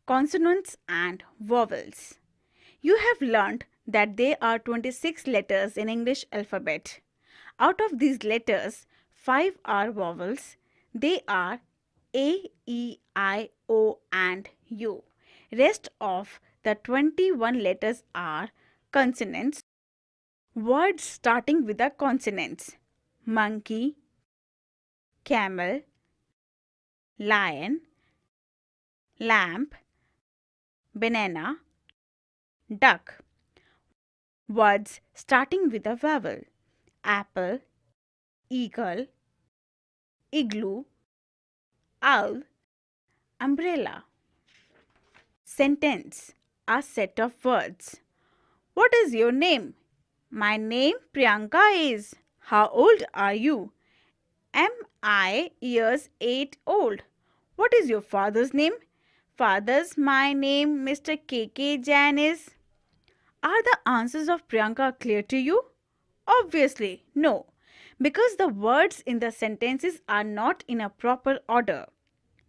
Consonants and vowels. You have learned that there are 26 letters in English alphabet. Out of these letters, 5 are vowels. They are A, E, I, O and U. Rest of the 21 letters are consonants. Words starting with the consonants: monkey, camel, lion, lamp, banana, duck. Words starting with a vowel: apple, eagle, igloo, owl, umbrella. Sentence: a set of words. What is your name? My name Priyanka is. How old are you? Am I years 8 old? What is your father's name? Father's my name Mr. K.K. Jain is. Are the answers of Priyanka clear to you? Obviously, no, because the words in the sentences are not in a proper order.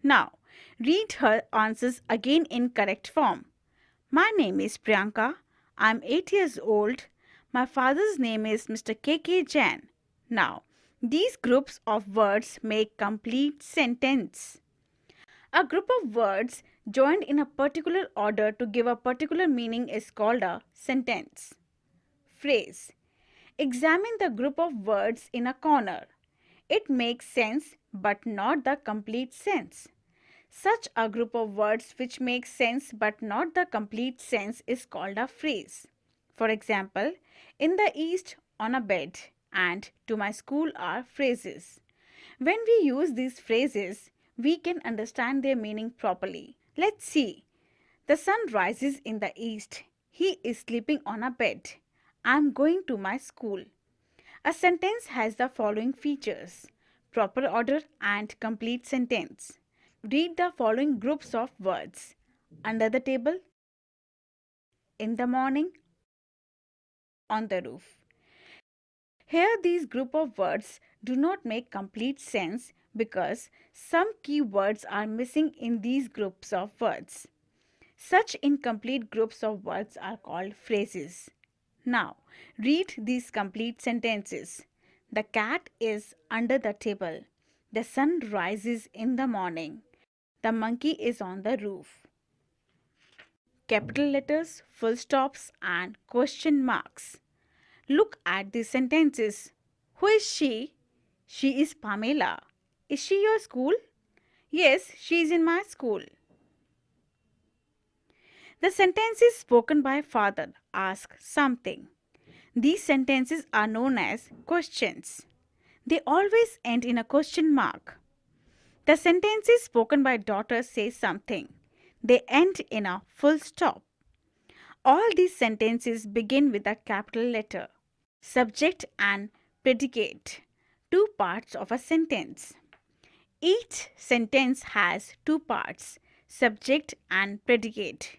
Now, read her answers again in correct form. My name is Priyanka. I am 8 years old. My father's name is Mr. K.K. Jain. Now, these groups of words make complete sentence. A group of words joined in a particular order to give a particular meaning is called a sentence. Phrase. Examine the group of words in a corner. It makes sense but not the complete sense. Such a group of words which makes sense but not the complete sense is called a phrase. For example, in the east, on a bed, and to my school are phrases. When we use these phrases, we can understand their meaning properly. Let's see. The sun rises in the east. He is sleeping on a bed. I am going to my school. A sentence has the following features: proper order and complete sentence. Read the following groups of words: under the table, in the morning, on the roof. Here these group of words do not make complete sense because some key words are missing in these groups of words. Such incomplete groups of words are called phrases. Now, read these complete sentences. The cat is under the table. The sun rises in the morning. The monkey is on the roof. Capital letters, full stops, and question marks. Look at these sentences. Who is she? She is Pamela. Is she your school? Yes, she is in my school. The sentences spoken by father ask something. These sentences are known as questions. They always end in a question mark. The sentences spoken by daughter say something. They end in a full stop. All these sentences begin with a capital letter. Subject and predicate, two parts of a sentence. Each sentence has two parts, subject and predicate.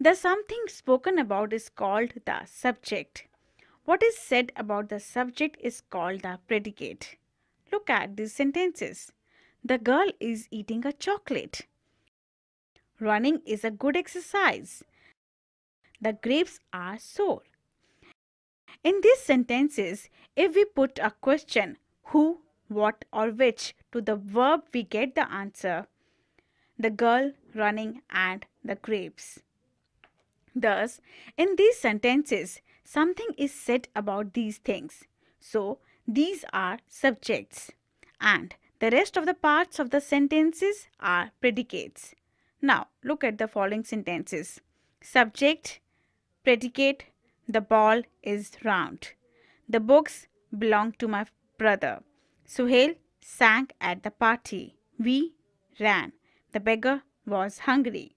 The something spoken about is called the subject. What is said about the subject is called the predicate. Look at these sentences. The girl is eating a chocolate. Running is a good exercise. The grapes are sour. In these sentences, if we put a question, who, what or which, to the verb, we get the answer: the girl, running and the grapes. Thus, in these sentences, something is said about these things. So, these are subjects. And the rest of the parts of the sentences are predicates. Now, look at the following sentences. Subject, predicate, the ball is round. The books belong to my brother. Suhail sang at the party. We ran. The beggar was hungry.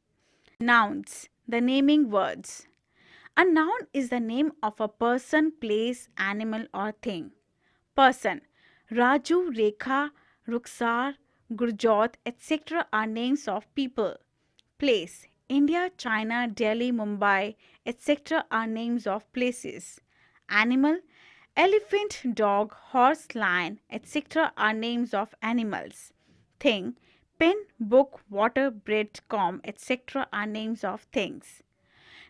Nouns, the naming words. A noun is the name of a person, place, animal or thing. Person: Raju, Rekha, Ruksar, Gurjot, etc. are names of people. Place: India, China, Delhi, Mumbai, etc. are names of places. Animal: elephant, dog, horse, lion, etc. are names of animals. Thing: pen, book, water, bread, comb, etc. are names of things.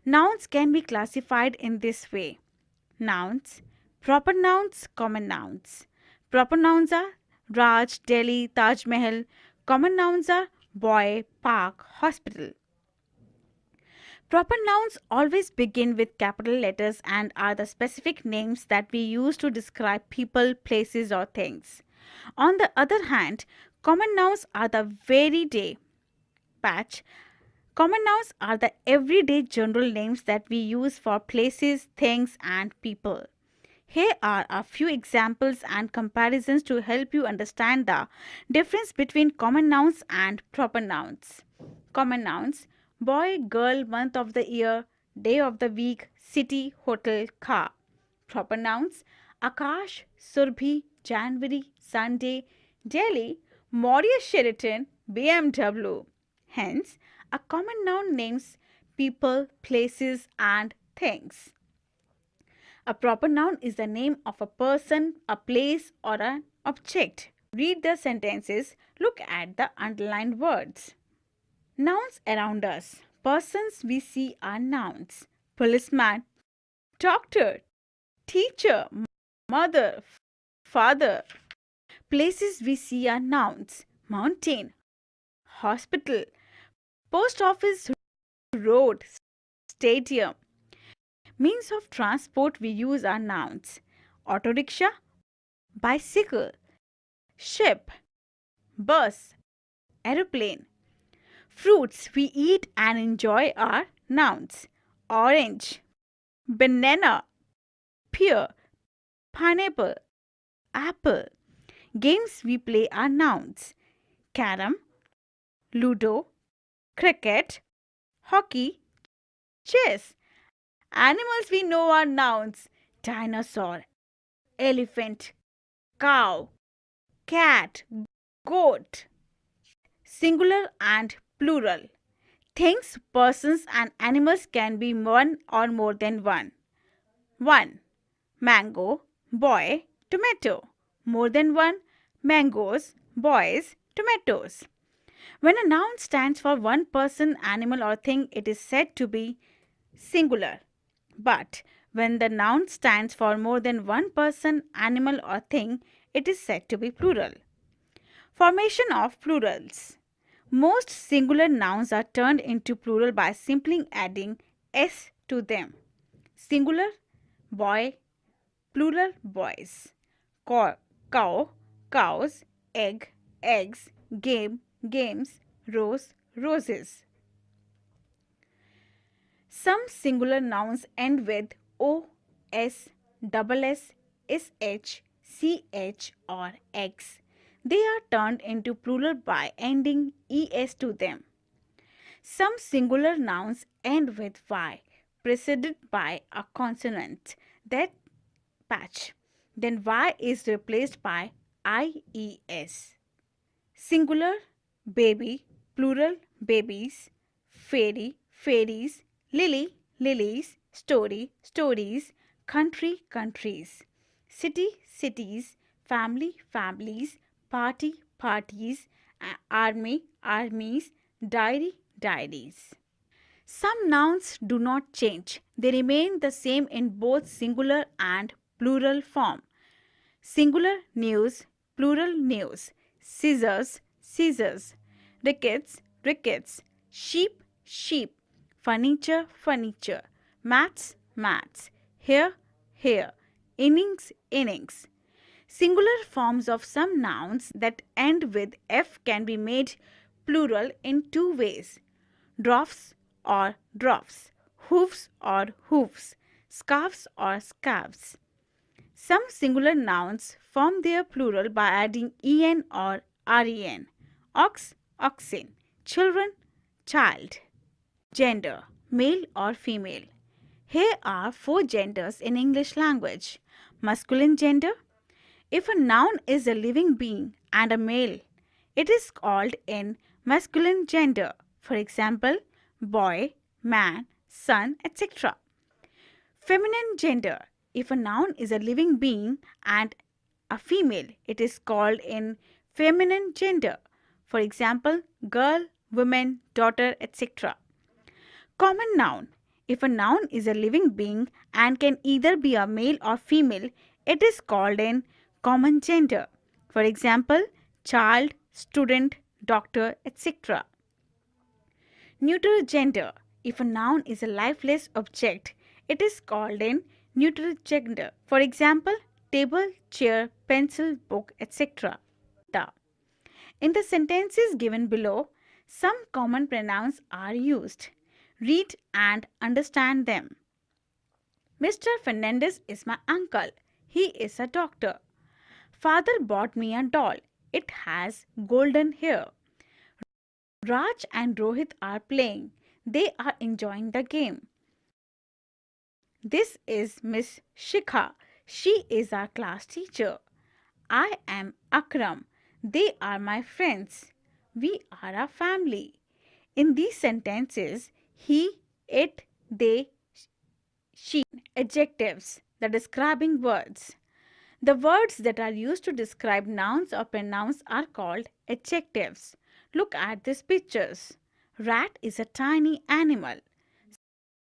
Nouns can be classified in this way. Nouns, proper nouns, common nouns. Proper nouns are Raj, Delhi, Taj Mahal. Common nouns are boy, park, hospital. Proper nouns always begin with capital letters and are the specific names that we use to describe people, places, or things. On the other hand, common nouns are the very day patch. Common nouns are the everyday general names that we use for places, things, and people. Here are a few examples and comparisons to help you understand the difference between common nouns and proper nouns. Common nouns: boy, girl, month of the year, day of the week, city, hotel, car. Proper nouns: Akash, Surbhi, January, Sunday, Delhi, Maurya Sheraton, BMW. Hence, a common noun names people, places, and things. A proper noun is the name of a person, a place, or an object. Read the sentences. Look at the underlined words. Nouns around us. Persons we see are nouns. Policeman, doctor, teacher, mother, father. Places we see are nouns. Mountain, hospital, post office, road, stadium. Means of transport we use are nouns. Auto rickshaw, bicycle, ship, bus, aeroplane. Fruits we eat and enjoy are nouns. Orange, banana, pear, pineapple, apple. Games we play are nouns. Carom, ludo, cricket, hockey, chess. Animals we know are nouns. Dinosaur, elephant, cow, cat, goat. Singular and plural. Things, persons, and animals can be one or more than one. 1. Mango, boy, tomato. More than one: mangoes, boys, tomatoes. When a noun stands for one person, animal, or thing, it is said to be singular. But when the noun stands for more than one person, animal, or thing, it is said to be plural. Formation of plurals. Most singular nouns are turned into plural by simply adding s to them. Singular, boy, plural, boys. Cow, cows, egg, eggs, game, games, rose, roses. Some singular nouns end with o, s, double s, sh, ch, or x. They are turned into plural by ending es to them. Some singular nouns end with y, preceded by a consonant that patch. Then y is replaced by ies. Singular, baby, plural, babies, fairy, fairies, lily, lilies, story, stories, country, countries, city, cities, family, families, party, parties, army, armies, diary, diaries. Some nouns do not change. They remain the same in both singular and plural form. Singular, news, plural, news. Scissors, scissors. Rickets, rickets. Sheep, sheep. Furniture, furniture. Mats, mats. Hair, hair. Innings, innings. Singular forms of some nouns that end with f can be made plural in two ways: draughts or draughts, hoofs or hoofs, scarves or scarves. Some singular nouns form their plural by adding en or ren. Ox, oxen. Children, child. Gender, male or female. Here are 4 genders in English language. Masculine gender. If a noun is a living being and a male, it is called in masculine gender. For example, boy, man, son, etc. Feminine gender. If a noun is a living being and a female, it is called in feminine gender. For example, girl, woman, daughter, etc. Common noun. If a noun is a living being and can either be a male or female, it is called an common gender. For example, child, student, doctor, etc. Neutral gender. If a noun is a lifeless object, it is called an neutral gender. For example, table, chair, pencil, book, etc. The. In the sentences given below, some common pronouns are used. Read and understand them. Mr. Fernandez is my uncle. He is a doctor. Father bought me a doll. It has golden hair. Raj and Rohit are playing. They are enjoying the game. This is Miss Shikha. She is our class teacher. I am Akram. They are my friends. We are a family. In these sentences, he, it, they, she, adjectives, the describing words. The words that are used to describe nouns or pronouns are called adjectives. Look at these pictures. Rat is a tiny animal.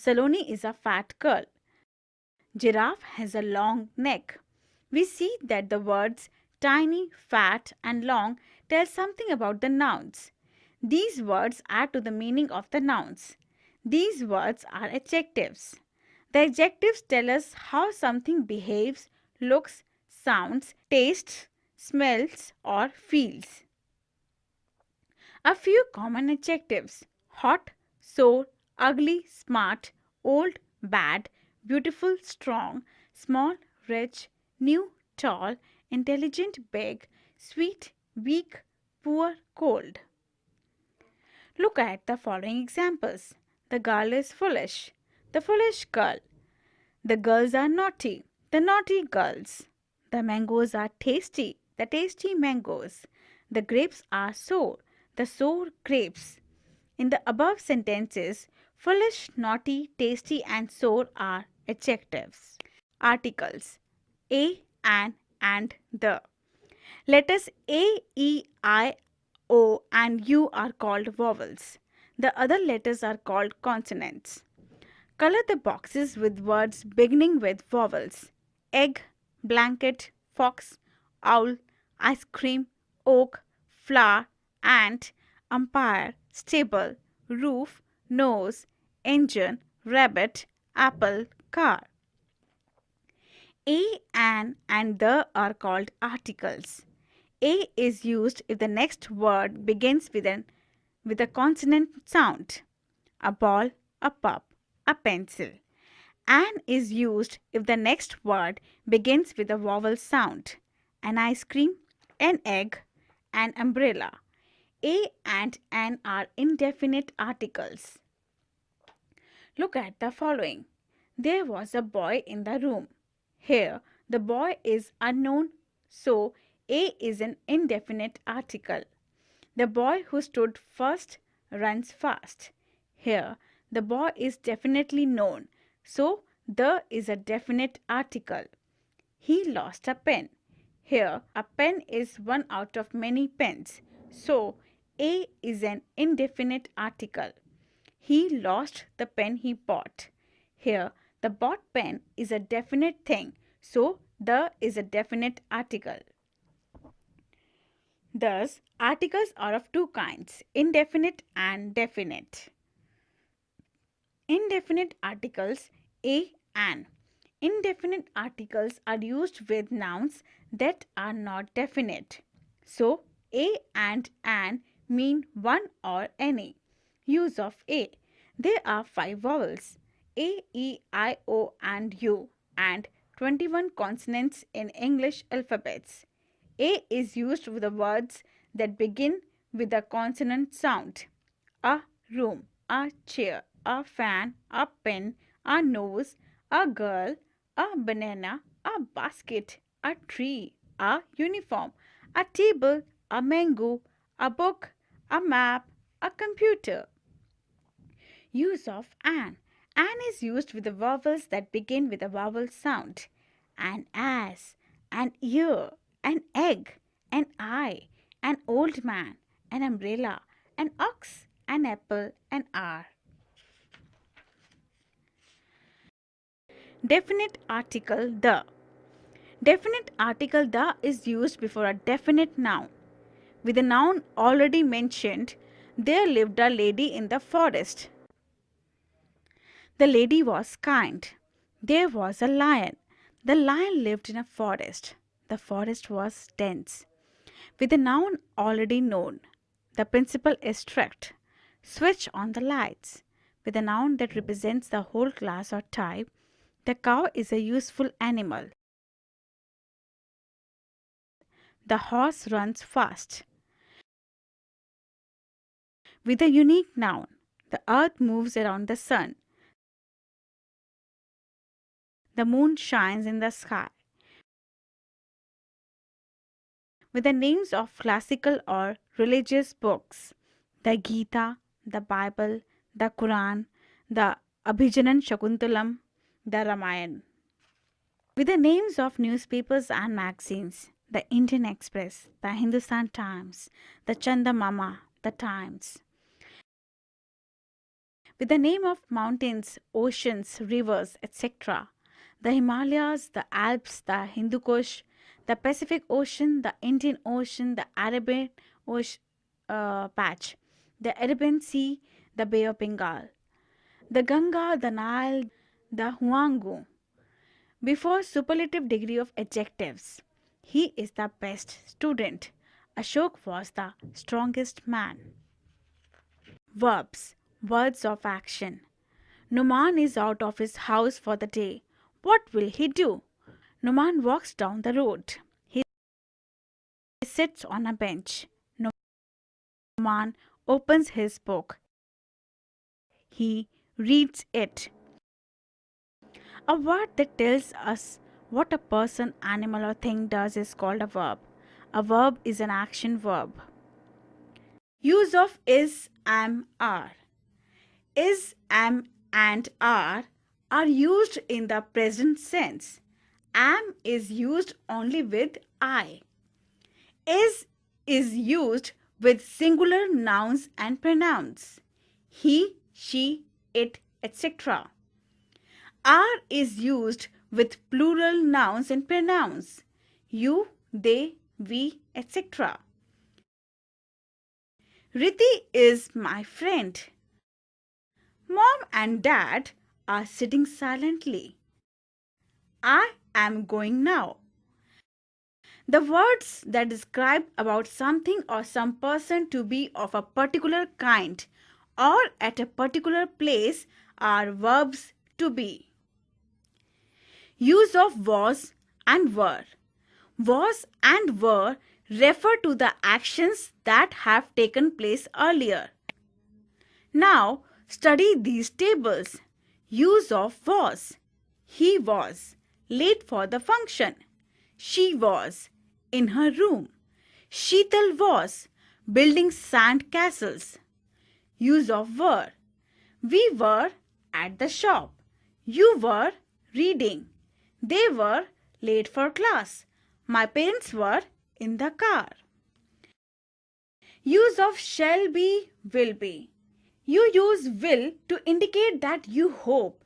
Saloni is a fat girl. Giraffe has a long neck. We see that the words tiny, fat, and long tell something about the nouns. These words add to the meaning of the nouns. These words are adjectives. The adjectives tell us how something behaves, looks, sounds, tastes, smells, or feels. A few common adjectives: hot, sore, ugly, smart, old, bad, beautiful, strong, small, rich, new, tall, intelligent, big, sweet, weak, poor, cold. Look at the following examples. The girl is foolish. The foolish girl. The girls are naughty. The naughty girls. The mangoes are tasty. The tasty mangoes. The grapes are sour. The sour grapes. In the above sentences, foolish, naughty, tasty, and sour are adjectives. Articles. A, an, and the. Letters A, E, I, O, and U are called vowels. The other letters are called consonants. Color the boxes with words beginning with vowels. Egg, blanket, fox, owl, ice cream, oak, flower, ant, umpire, stable, roof, nose, engine, rabbit, apple, car. A, an, and the are called articles. A is used if the next word begins with a consonant sound. A ball, a pup, a pencil. An is used if the next word begins with a vowel sound. An ice cream, an egg, an umbrella. A and an are indefinite articles. Look at the following. There was a boy in the room. Here, the boy is unknown, so A is an indefinite article. The boy who stood first runs fast. Here, the boy is definitely known, so the is a definite article. He lost a pen. Here, a pen is one out of many pens, so A is an indefinite article. He lost the pen he bought. Here, the bought pen is a definite thing, so the is a definite article. Thus, articles are of two kinds, indefinite and definite. Indefinite articles A, an. Indefinite articles are used with nouns that are not definite. So, A and an mean one or any. Use of A. There are 5 vowels: A, E, I, O, and U, and 21 consonants in English alphabets. A is used with the words that begin with a consonant sound. A room, a chair, a fan, a pen, a nose, a girl, a banana, a basket, a tree, a uniform, a table, a mango, a book, a map, a computer. Use of an. An is used with the vowels that begin with a vowel sound. An ass, an ear, an egg, an eye, an old man, an umbrella, an ox, an apple, an hour. Definite article the. Definite article the is used before a definite noun. With the noun already mentioned, there lived a lady in the forest. The lady was kind. There was a lion. The lion lived in a forest. The forest was dense. With the noun already known, the principle is strict. Switch on the lights. With a noun that represents the whole class or type, the cow is a useful animal. The horse runs fast. With a unique noun, the earth moves around the sun. The moon shines in the sky. With the names of classical or religious books, the Gita, the Bible, the Quran, the Abhijanan Shakuntalam, the Ramayana. With the names of newspapers and magazines, the Indian Express, the Hindustan Times, the Chanda Mama, the Times. With the name of mountains, oceans, rivers, etc., the Himalayas, the Alps, the Hindu Kush, the Pacific Ocean, the Indian Ocean, the Arabian Ocean patch, the Arabian Sea, the Bay of Bengal, the Ganga, the Nile, the Huanggu. Before superlative degree of adjectives, he is the best student. Ashok was the strongest man. Verbs, words of action. Numan is out of his house for the day. What will he do? Numan walks down the road. He sits on a bench. Numan opens his book. He reads it. A word that tells us what a person, animal, or thing does is called a verb. A verb is an action verb. Use of is, am, are. Is, am, and are used in the present sense. Am is used only with I. Is used with singular nouns and pronouns. He, she, it, etc. Are is used with plural nouns and pronouns. You, they, we, etc. Riti is my friend. Mom and Dad are sitting silently. I am going now. The words that describe about something or some person to be of a particular kind or at a particular place are verbs to be. Use of was and were. Was and were refer to the actions that have taken place earlier. Now, study these tables. Use of was. He was late for the function. She was in her room. Sheetal was building sand castles. Use of were. We were at the shop. You were reading. They were late for class. My parents were in the car. Use of shall be, will be. You use will to indicate that you hope,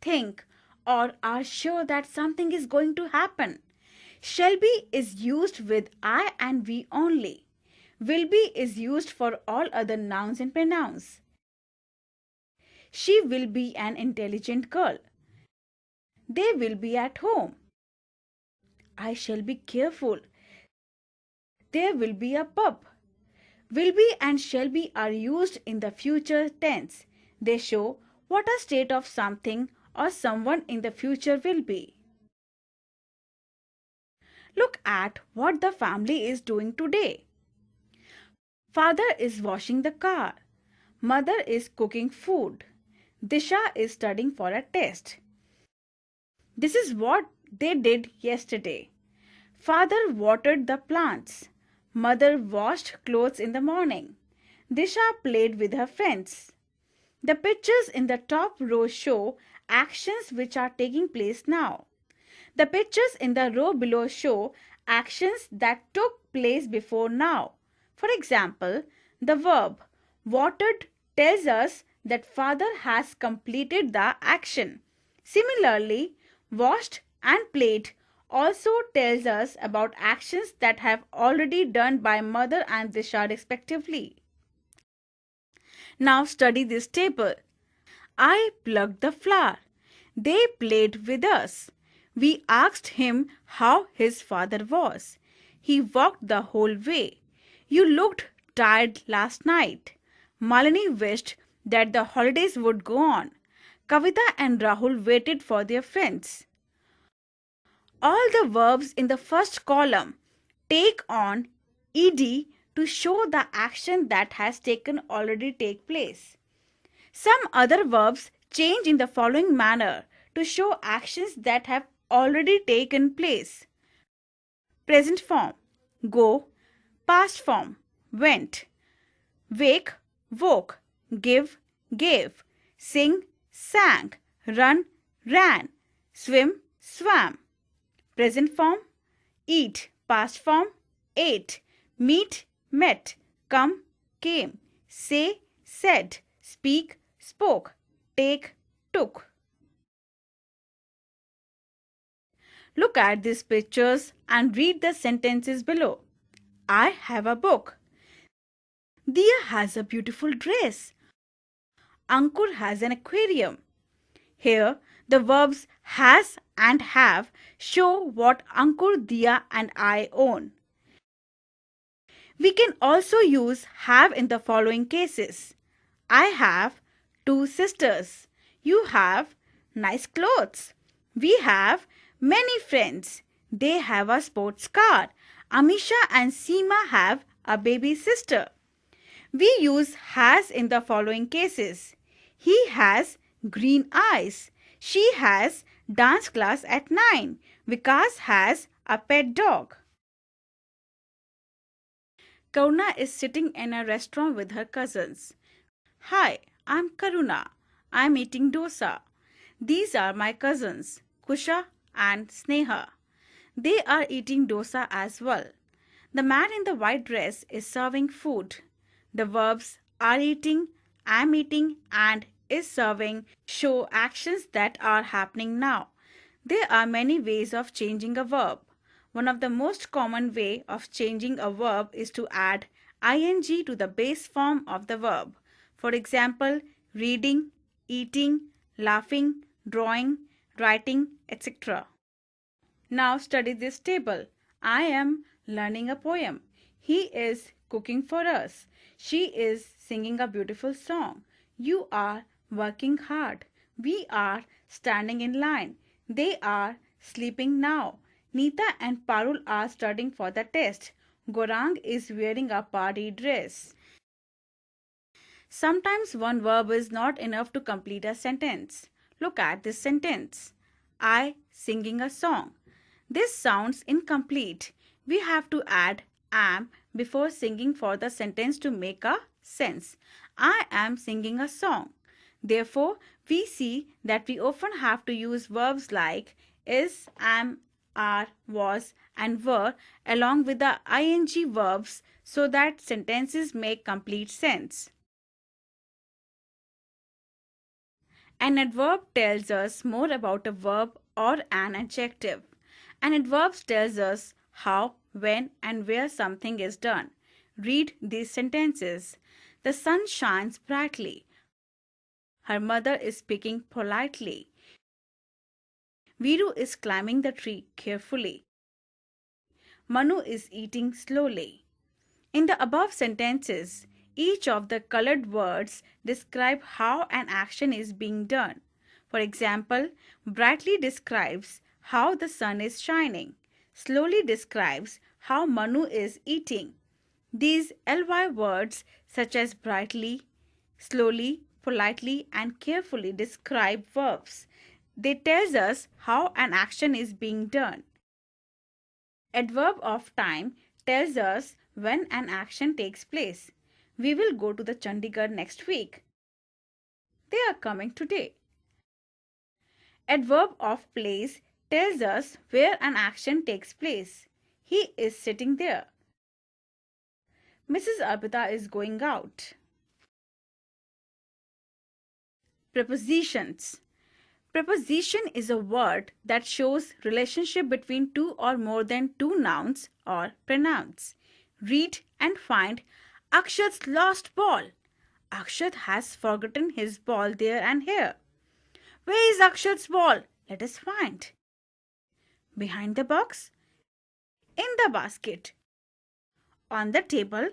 think, or are sure that something is going to happen. Shall be is used with I and we only. Will be is used for all other nouns and pronouns. She will be an intelligent girl. They will be at home. I shall be careful. There will be a pub. Will be and shall be are used in the future tense. They show what a state of something or someone in the future will be. Look at what the family is doing today. Father is washing the car. Mother is cooking food. Disha is studying for a test. This is what they did yesterday. Father watered the plants. Mother washed clothes in the morning. Disha played with her friends. The pictures in the top row show actions which are taking place now. The pictures in the row below show actions that took place before now. For example, the verb watered tells us that father has completed the action. Similarly, washed and played also tells us about actions that have already done by mother and Disha respectively. Now study this table. I plucked the flower. They played with us. We asked him how his father was. He walked the whole way. You looked tired last night. Malini wished that the holidays would go on. Kavita and Rahul waited for their friends. All the verbs in the first column take on ed to show the action that has taken already take place. Some other verbs change in the following manner to show actions that have already taken place. Present form, go. Past form, went. Wake, woke. Give, gave. Sing, sang. Run, ran. Swim, swam. Present form, eat. Past form, ate. Meet, met. Come, came. Say, said. Speak, spoke. Take, took. Look at these pictures and read the sentences below. I have a book. Dia has a beautiful dress. Ankur has an aquarium. Here, the verbs has and have show what Ankur, Dia and I own. We can also use have in the following cases. I have two sisters. You have nice clothes. We have many friends. They have a sports car. Amisha and Seema have a baby sister. We use has in the following cases. He has green eyes. She has dance class at 9. Vikas has a pet dog. Karuna is sitting in a restaurant with her cousins. Hi, I'm Karuna. I'm eating dosa. These are my cousins, Kusha and Sneha. They are eating dosa as well. The man in the white dress is serving food. The verbs are eating, am eating and is serving show actions that are happening now. There are many ways of changing a verb. One of the most common way of changing a verb is to add ing to the base form of the verb. For example, reading, eating, laughing, drawing, writing, etc. Now study this table. I am learning a poem. He is cooking for us. She is singing a beautiful song. You are working hard. We are standing in line. They are sleeping now. Neeta and Parul are studying for the test. Gorang is wearing a party dress. Sometimes one verb is not enough to complete a sentence. Look at this sentence. I singing a song. This sounds incomplete. We have to add am before singing for the sentence to make a sense. I am singing a song. Therefore, we see that we often have to use verbs like is, am, are, was and were along with the ing verbs so that sentences make complete sense. An adverb tells us more about a verb or an adjective. An adverb tells us how, when and where something is done. Read these sentences. The sun shines brightly. Her mother is speaking politely. Viru is climbing the tree carefully. Manu is eating slowly. In the above sentences, each of the colored words describe how an action is being done. For example, brightly describes how the sun is shining. Slowly describes how Manu is eating. These ly words such as brightly, slowly, politely and carefully describe verbs. They tell us how an action is being done. Adverb of time tells us when an action takes place. We will go to the Chandigarh next week. They are coming today. Adverb of place tells us where an action takes place. He is sitting there. Mrs. Arpita is going out. Prepositions. Preposition is a word that shows relationship between two or more than two nouns or pronouns. Read and find Akshat's lost ball. Akshat has forgotten his ball there and here. Where is Akshat's ball? Let us find. Behind the box, in the basket, on the table,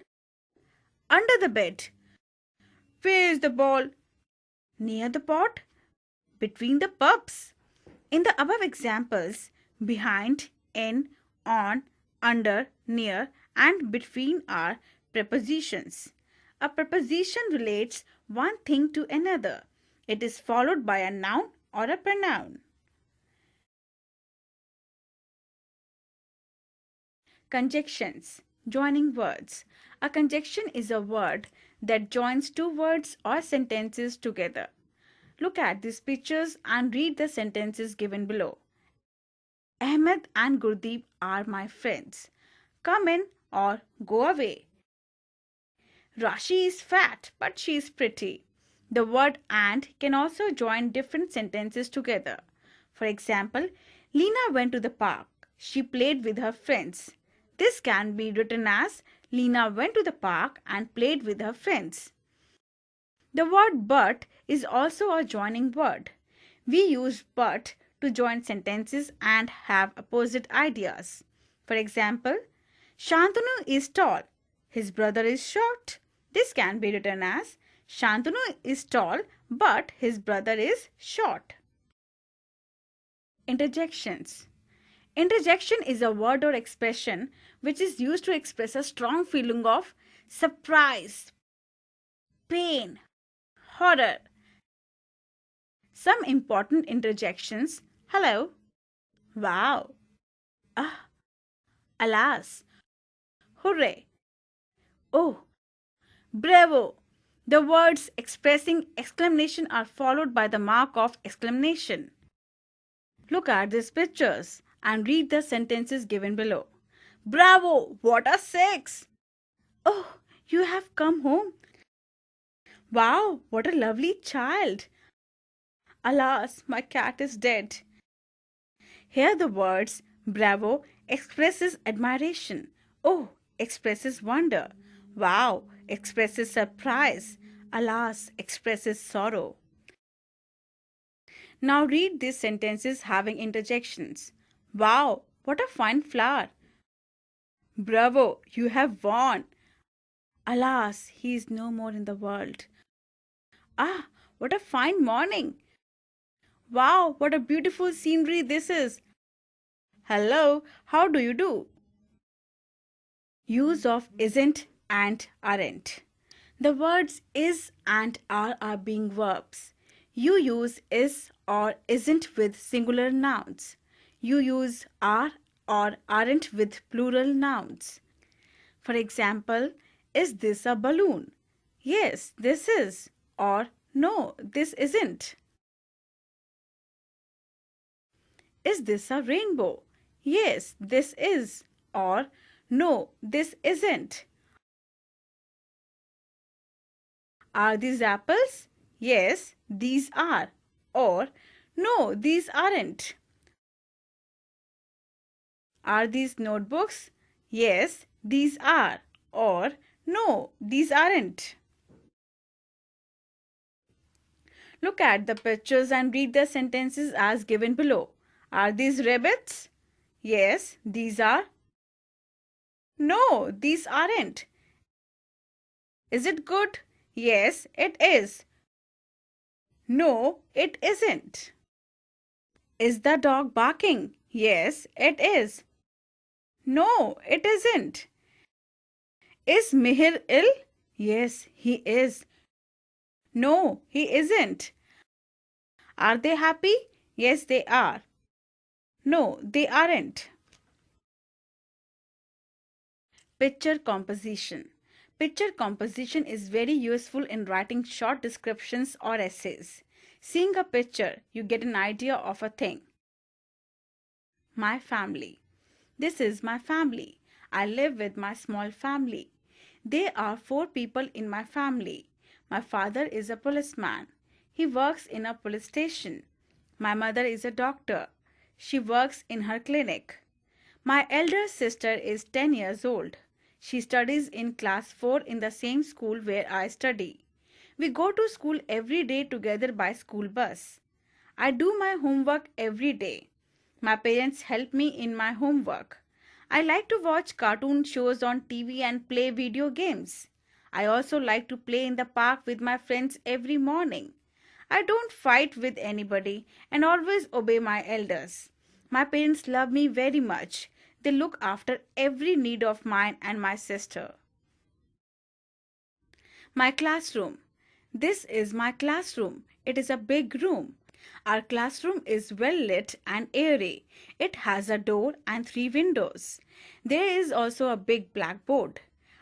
under the bed. Where is the ball? Near the pot, between the pups. In the above examples, behind, in, on, under, near, and between are prepositions. A preposition relates one thing to another. It is followed by a noun or a pronoun. Conjunctions. Joining words. A conjunction is a word that joins two words or sentences together. Look at these pictures and read the sentences given below. Ahmed and Gurdeep are my friends. Come in or go away. Rashi is fat, but she is pretty. The word and can also join different sentences together. For example, Lena went to the park. She played with her friends. This can be written as Lena went to the park and played with her friends. The word but is also a joining word. We use but to join sentences and have opposite ideas. For example, Shantanu is tall. His brother is short. This can be written as Shantanu is tall but his brother is short. Interjections. Interjection is a word or expression which is used to express a strong feeling of surprise, pain, horror. Some important interjections: hello, wow, ah, alas, hooray, oh, bravo. The words expressing exclamation are followed by the mark of exclamation. Look at these pictures and read the sentences given below. Bravo! What a six! Oh, you have come home. Wow, what a lovely child. Alas, my cat is dead. Here the words bravo expresses admiration. Oh expresses wonder. Wow expresses surprise. Alas expresses sorrow. Now read these sentences having interjections. Wow, what a fine flower. Bravo, you have won. Alas, he is no more in the world. Ah, what a fine morning. Wow, what a beautiful scenery this is. Hello, how do you do? Use of isn't and aren't. The words is and are being verbs. You use is or isn't with singular nouns. You use are or aren't with plural nouns. For example, is this a balloon? Yes, this is. Or no, this isn't. Is this a rainbow? Yes, this is. Or no, this isn't. Are these apples? Yes, these are. Or no, these aren't. Are these notebooks? Yes, these are. Or no, these aren't. Look at the pictures and read the sentences as given below. Are these rabbits? Yes, these are. No, these aren't. Is it good? Yes, it is. No, it isn't. Is the dog barking? Yes, it is. No, it isn't. Is Mihir ill? Yes, he is. No, he isn't. Are they happy? Yes, they are. No, they aren't. Picture composition. Picture composition is very useful in writing short descriptions or essays. Seeing a picture, you get an idea of a thing. My family. This is my family. I live with my small family. There are four people in my family. My father is a policeman. He works in a police station. My mother is a doctor. She works in her clinic. My elder sister is 10 years old. She studies in class 4 in the same school where I study. We go to school every day together by school bus. I do my homework every day. My parents help me in my homework. I like to watch cartoon shows on TV and play video games. I also like to play in the park with my friends every morning. I don't fight with anybody and always obey my elders. My parents love me very much. They look after every need of mine and my sister. My classroom. This is my classroom. It is a big room. Our classroom is well lit and airy. It has a door and three windows. There is also a big blackboard.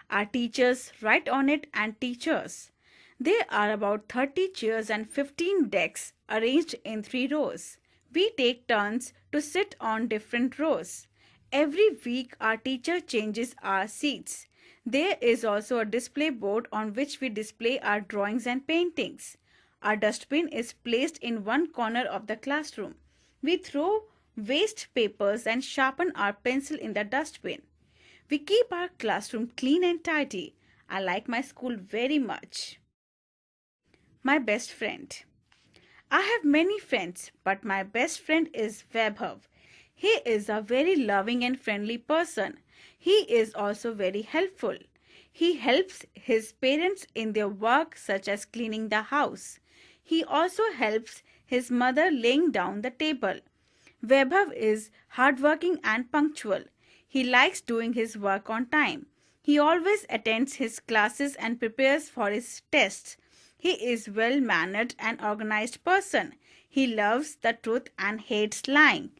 Our teachers write on it and teach us. There are about 30 chairs and 15 desks arranged in 3 rows. We take turns to sit on different rows. Every week our teacher changes our seats. There is also a display board on which we display our drawings and paintings. Our dustbin is placed in one corner of the classroom. We throw waste papers and sharpen our pencil in the dustbin. We keep our classroom clean and tidy. I like my school very much. My best friend. I have many friends, but my best friend is Vaibhav. He is a very loving and friendly person. He is also very helpful. He helps his parents in their work such as cleaning the house. He also helps his mother laying down the table. Vaibhav is hardworking and punctual. He likes doing his work on time. He always attends his classes and prepares for his tests. He is well-mannered and organized person. He loves the truth and hates lying.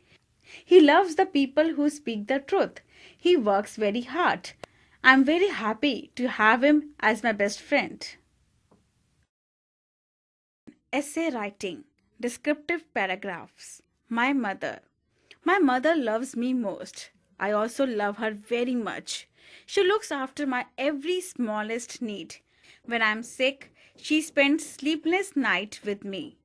He loves the people who speak the truth. He works very hard. I am very happy to have him as my best friend. Essay writing. Descriptive paragraphs. My mother. My mother loves me most. I also love her very much. She looks after my every smallest need. When I am sick, she spends sleepless nights with me.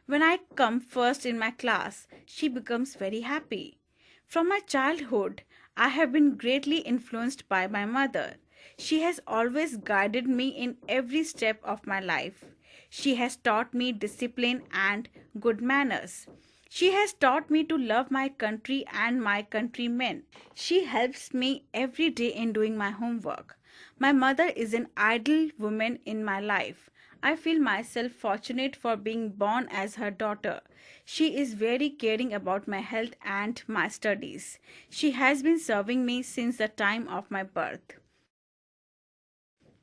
When I come first in my class, she becomes very happy. From my childhood, I have been greatly influenced by my mother. She has always guided me in every step of my life. She has taught me discipline and good manners. She has taught me to love my country and my countrymen. She helps me every day in doing my homework. My mother is an ideal woman in my life. I feel myself fortunate for being born as her daughter. She is very caring about my health and my studies. She has been serving me since the time of my birth.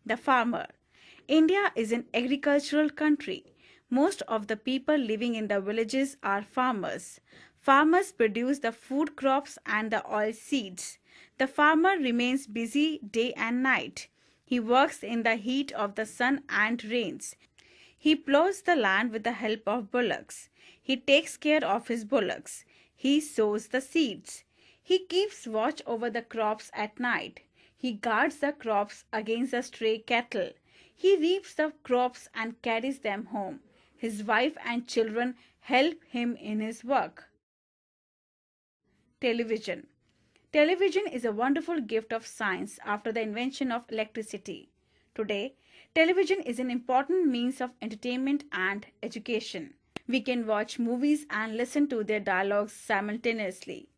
The farmer. India is an agricultural country. Most of the people living in the villages are farmers. Farmers produce the food crops and the oil seeds. The farmer remains busy day and night. He works in the heat of the sun and rains. He plows the land with the help of bullocks. He takes care of his bullocks. He sows the seeds. He keeps watch over the crops at night. He guards the crops against the stray cattle. He reaps the crops and carries them home. His wife and children help him in his work. Television. Television is a wonderful gift of science after the invention of electricity. Today, television is an important means of entertainment and education. We can watch movies and listen to their dialogues simultaneously.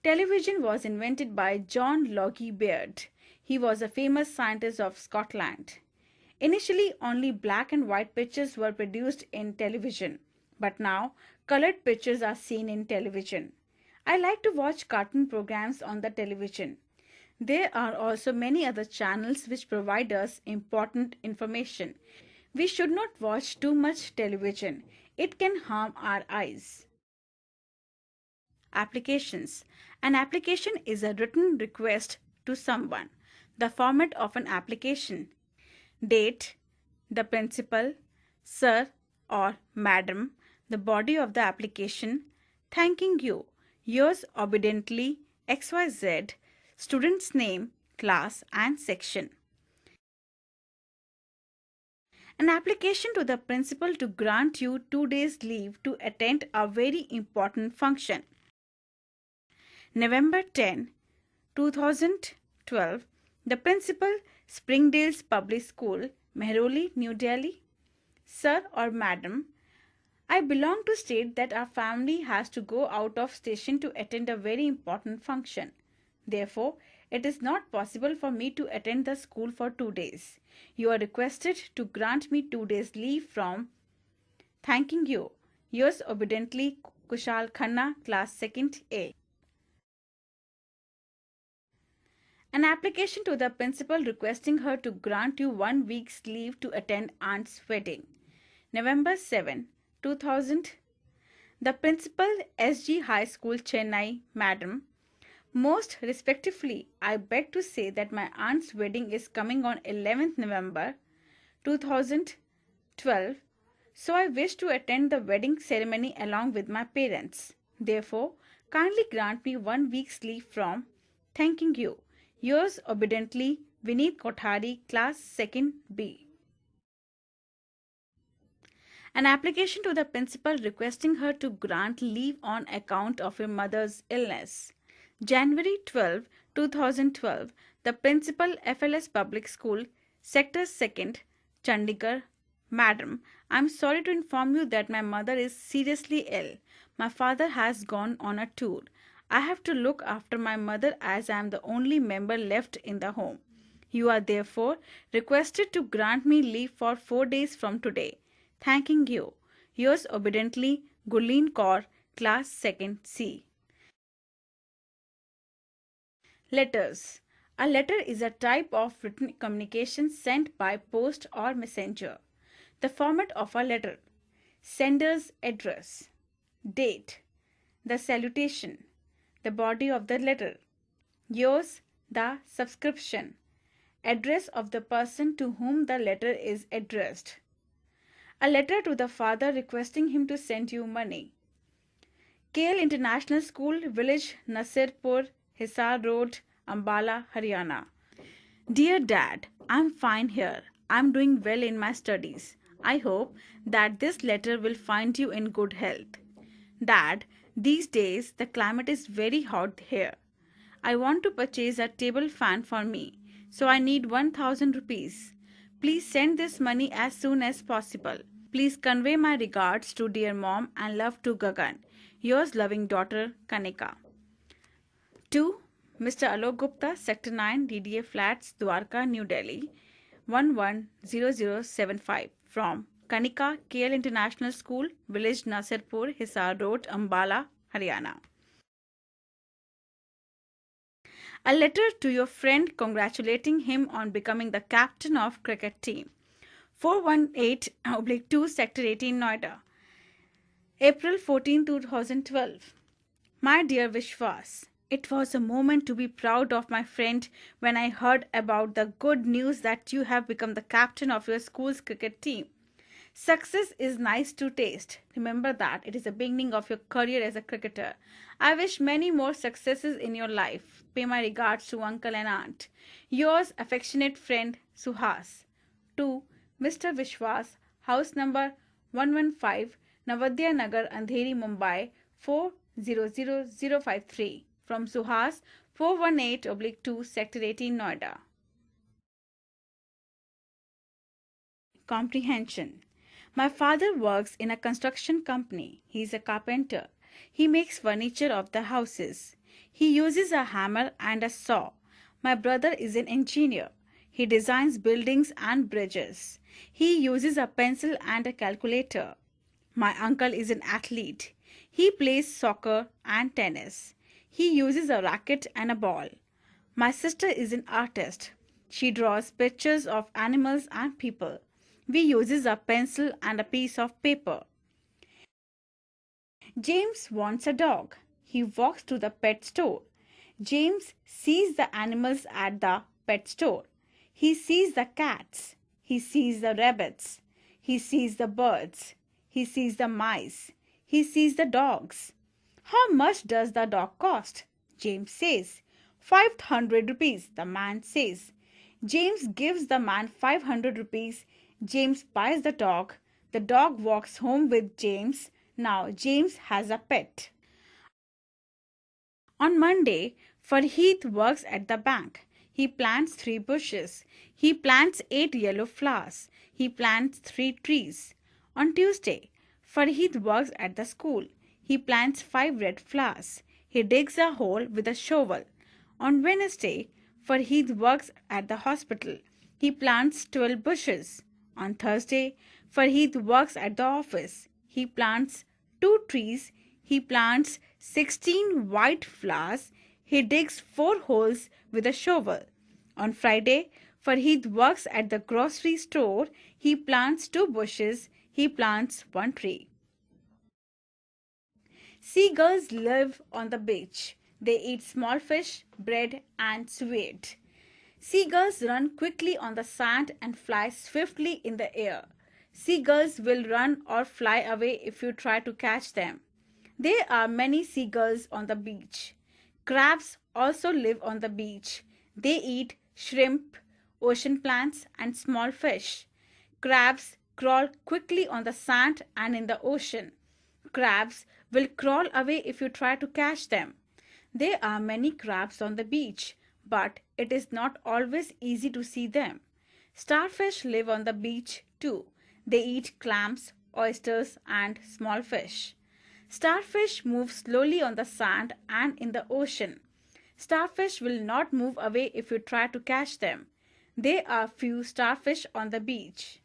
Television was invented by John Logie Baird. He was a famous scientist of Scotland. Initially, only black and white pictures were produced in television, but now colored pictures are seen in television. I like to watch cartoon programs on the television. There are also many other channels which provide us important information. We should not watch too much television. It can harm our eyes. Applications. An application is a written request to someone. The format of an application. Date, the principal, sir or madam, the body of the application, thanking you, yours obediently, XYZ, student's name, class and section. An application to the principal to grant you 2 days leave to attend a very important function. November 10, 2012, the principal, Springdale's Public School, Mehroli, New Delhi. Sir or Madam, I belong to state that our family has to go out of station to attend a very important function. Therefore, it is not possible for me to attend the school for 2 days. You are requested to grant me 2 days leave from thanking you. Yours obediently, Kushal Khanna, Class 2nd A. An application to the principal requesting her to grant you 1 week's leave to attend aunt's wedding. November 7, 2000. The principal, SG High School, Chennai, Madam. Most respectfully, I beg to say that my aunt's wedding is coming on 11th November 2012, so I wish to attend the wedding ceremony along with my parents. Therefore, kindly grant me 1 week's leave from thanking you. Yours obediently, Vineet Kothari, Class 2nd B. An application to the principal requesting her to grant leave on account of her mother's illness. January 12, 2012, the principal, FLS Public School, Sector 2nd, Chandigarh. Madam, I am sorry to inform you that my mother is seriously ill. My father has gone on a tour. I have to look after my mother as I am the only member left in the home. You are therefore requested to grant me leave for 4 days from today. Thanking you. Yours obediently, Gurleen Kaur, Class 2nd C. Letters. A letter is a type of written communication sent by post or messenger. The format of a letter. Sender's address. Date. The salutation. The body of the letter. Yours, the subscription. Address of the person to whom the letter is addressed. A letter to the father requesting him to send you money. KL International School, Village Nasirpur, Hisar Road, Ambala, Haryana. Dear Dad, I'm fine here. I'm doing well in my studies. I hope that this letter will find you in good health. Dad, these days the climate is very hot here. I want to purchase a table fan for me, so I need 1000 rupees. Please send this money as soon as possible. Please convey my regards to dear mom and love to Gagan. Yours loving daughter, Kanika. 2. Mr. Alok Gupta, Sector 9, DDA Flats, Dwarka, New Delhi, 110075. From Kanika, KL International School, Village Nasirpur, Hisar Road, Ambala, Haryana. A letter to your friend congratulating him on becoming the captain of cricket team. 418/2 Sector 18 Noida. April 14, 2012. My dear Vishwas, it was a moment to be proud of my friend when I heard about the good news that you have become the captain of your school's cricket team. Success is nice to taste. Remember that it is the beginning of your career as a cricketer. I wish many more successes in your life. Pay my regards to uncle and aunt. Yours affectionate friend Suhas. 2. Mr. Vishwas, house number 115, Navodaya Nagar, Andheri, Mumbai 400053. From Suhas, 418/2 Sector 18 Noida. Comprehension. My father works in a construction company. He is a carpenter. He makes furniture of the houses. He uses a hammer and a saw. My brother is an engineer. He designs buildings and bridges. He uses a pencil and a calculator. My uncle is an athlete. He plays soccer and tennis. He uses a racket and a ball. My sister is an artist. She draws pictures of animals and people. We uses a pencil and a piece of paper. James wants a dog. He walks to the pet store. James sees the animals at the pet store. He sees the cats. He sees the rabbits. He sees the birds. He sees the mice. He sees the dogs. How much does the dog cost? James says. 500 rupees, the man says. James gives the man 500 rupees. James buys the dog. The dog walks home with James. Now James has a pet. On Monday, Farheet works at the bank. He plants 3 bushes. He plants 8 yellow flowers. He plants 3 trees. On Tuesday, Farheet works at the school. He plants 5 red flowers. He digs a hole with a shovel. On Wednesday, Farheet works at the hospital. He plants 12 bushes. On Thursday, Farheet works at the office. He plants 2 trees. He plants 16 white flowers. He digs 4 holes with a shovel. On Friday, Farheet works at the grocery store. He plants 2 bushes. He plants 1 tree. Seagulls live on the beach. They eat small fish, bread, and sweet. Seagulls run quickly on the sand and fly swiftly in the air. Seagulls will run or fly away if you try to catch them. There are many seagulls on the beach. Crabs also live on the beach. They eat shrimp, ocean plants, and small fish. Crabs crawl quickly on the sand and in the ocean. Crabs will crawl away if you try to catch them. There are many crabs on the beach, but it is not always easy to see them. Starfish live on the beach too. They eat clams, oysters, and small fish. Starfish move slowly on the sand and in the ocean. Starfish will not move away if you try to catch them. There are few starfish on the beach.